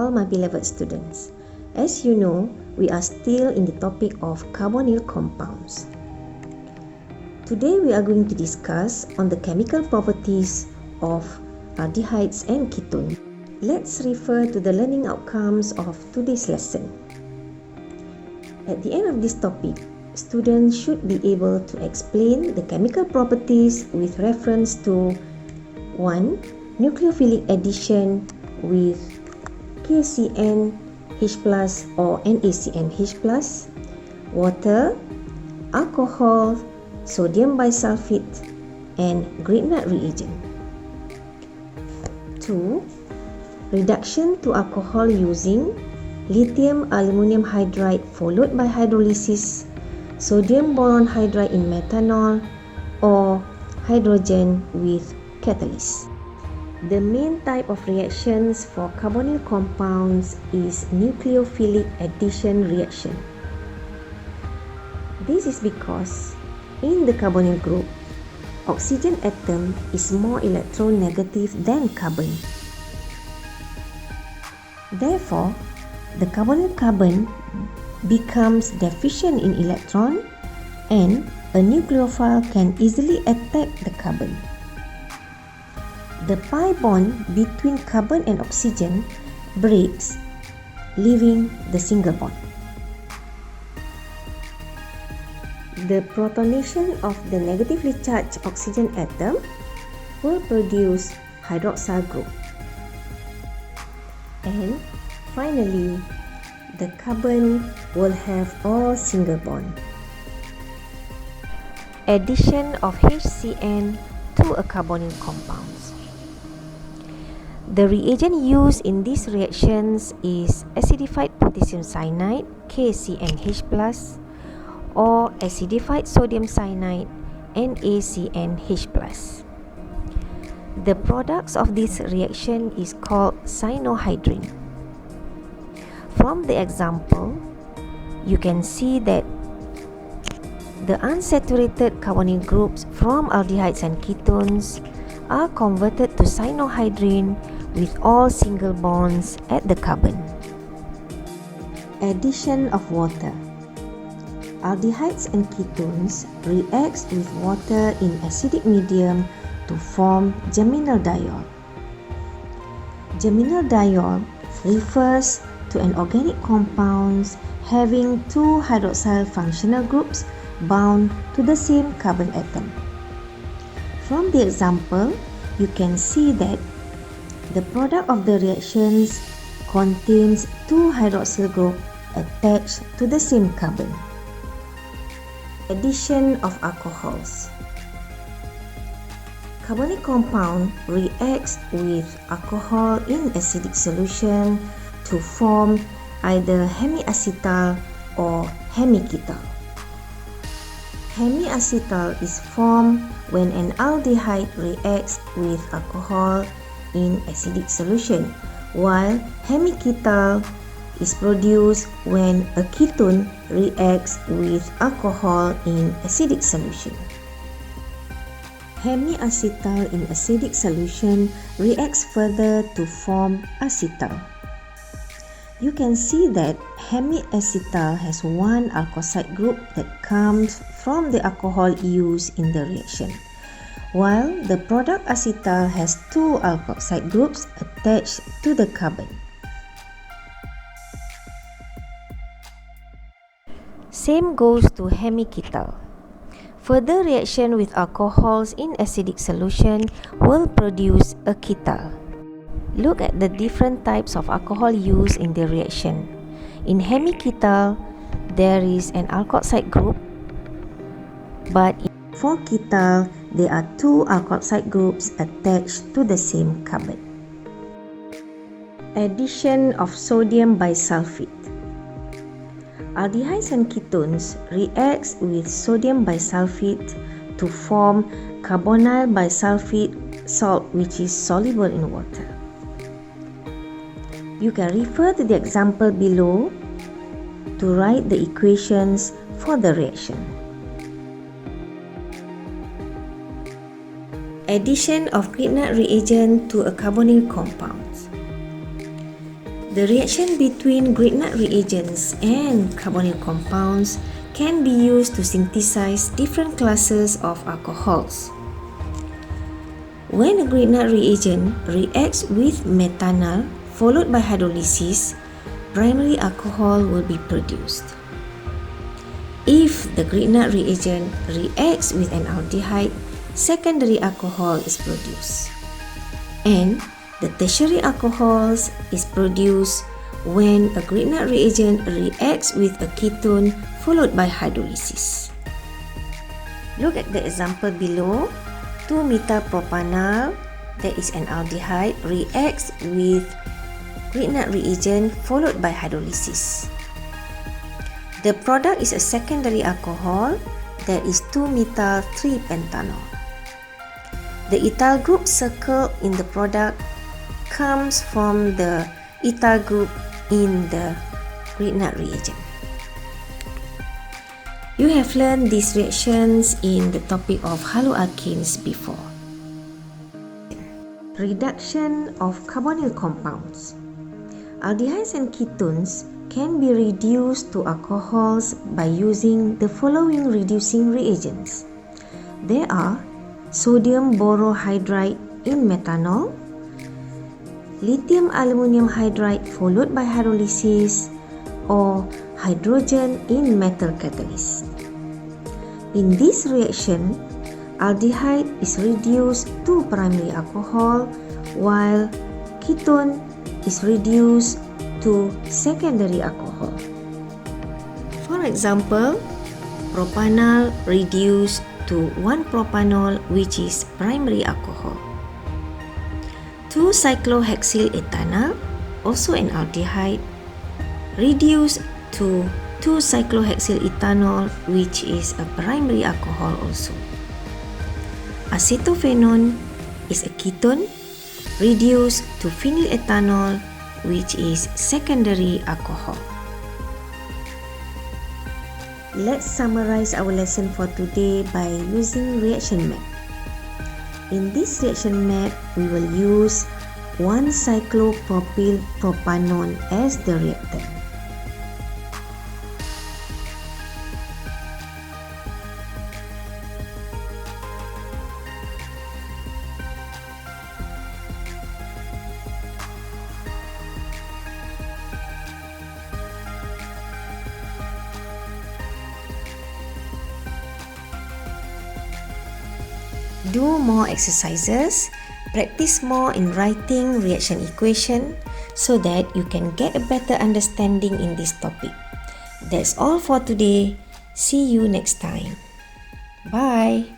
all my beloved students. As you know, we are still in the topic of carbonyl compounds. Today we are going to discuss on the chemical properties of aldehydes and ketones. Let's refer to the learning outcomes of today's lesson. At the end of this topic, students should be able to explain the chemical properties with reference to 1. Nucleophilic addition with KCnH+ or NaCnH+, water, alcohol, sodium bisulfite, and Grignard reagent. 2. Reduction to alcohol using lithium aluminum hydride followed by hydrolysis, sodium boron hydride in methanol, or hydrogen with catalyst. The main type of reactions for carbonyl compounds is nucleophilic addition reaction. This is because in the carbonyl group, oxygen atom is more electronegative than carbon. Therefore, the carbonyl carbon becomes deficient in electron and a nucleophile can easily attack the carbon. The pi bond between carbon and oxygen breaks, leaving the single bond. The protonation of the negatively charged oxygen atom will produce hydroxyl group. And finally, the carbon will have all single bond. Addition of HCN to a carbonyl compounds. The reagent used in these reactions is acidified potassium cyanide KCnH+, or acidified sodium cyanide NaCnH+. The products of this reaction is called cyanohydrin. From the example, you can see that the unsaturated carbonyl groups from aldehydes and ketones are converted to cyanohydrin with all single bonds at the carbon. Addition of water. Aldehydes and ketones react with water in acidic medium to form geminaldiol. Geminaldiol refers to an organic compound having two hydroxyl functional groups bound to the same carbon atom. From the example, you can see that the product of the reactions contains two hydroxyl groups attached to the same carbon. Addition of alcohols. Carbonyl compound reacts with alcohol in acidic solution to form either hemiacetal or hemiketal. Hemiacetal is formed when an aldehyde reacts with alcohol in acidic solution, while hemiketal is produced when a ketone reacts with alcohol in acidic solution. Hemiacetal in acidic solution reacts further to form acetal. You can see that hemiacetal has one alkoxide group that comes from the alcohol used in the reaction, while the product acetal has two alkoxide groups attached to the carbon. Same goes to hemiketal. Further reaction with alcohols in acidic solution will produce a ketal. Look at the different types of alcohol used in the reaction. In hemiketal, there is an alkoxide group, but for ketal, there are two alkoxide groups attached to the same carbon. Addition of sodium bisulfite. Aldehydes and ketones react with sodium bisulfite to form carbonyl bisulfite salt, which is soluble in water. You can refer to the example below to write the equations for the reaction. Addition of Grignard reagent to a carbonyl compound. The reaction between Grignard reagents and carbonyl compounds can be used to synthesize different classes of alcohols. When a Grignard reagent reacts with methanol followed by hydrolysis, primary alcohol will be produced. If the Grignard reagent reacts with an aldehyde, secondary alcohol is produced. And the tertiary alcohols is produced when a Grignard reagent reacts with a ketone followed by hydrolysis. Look at the example below. 2-methyl-propanol, that is an aldehyde, reacts with Grignard reagent followed by hydrolysis. The product is a secondary alcohol, that is 2-methyl-3-pentanol. The ethyl group circled in the product comes from the ethyl group in the Grignard reagent. You have learned these reactions in the topic of haloalkanes before. Reduction of carbonyl compounds. Aldehydes and ketones can be reduced to alcohols by using the following reducing reagents. There are sodium borohydride in methanol, lithium aluminum hydride followed by hydrolysis, or hydrogen in metal catalyst. In this reaction, aldehyde is reduced to primary alcohol while ketone is reduced to secondary alcohol. For example, propanol reduced to 1-propanol, which is primary alcohol. 2-cyclohexylethanol, also an aldehyde, reduced to 2-cyclohexylethanol, which is a primary alcohol also. Acetophenone is a ketone, reduced to phenylethanol, which is secondary alcohol. Let's summarize our lesson for today by using reaction map. In this reaction map, we will use 1-cyclopropylpropanone as the reactant. Do more exercises, practice more in writing reaction equation so that you can get a better understanding in this topic. That's all for today. See you next time. Bye.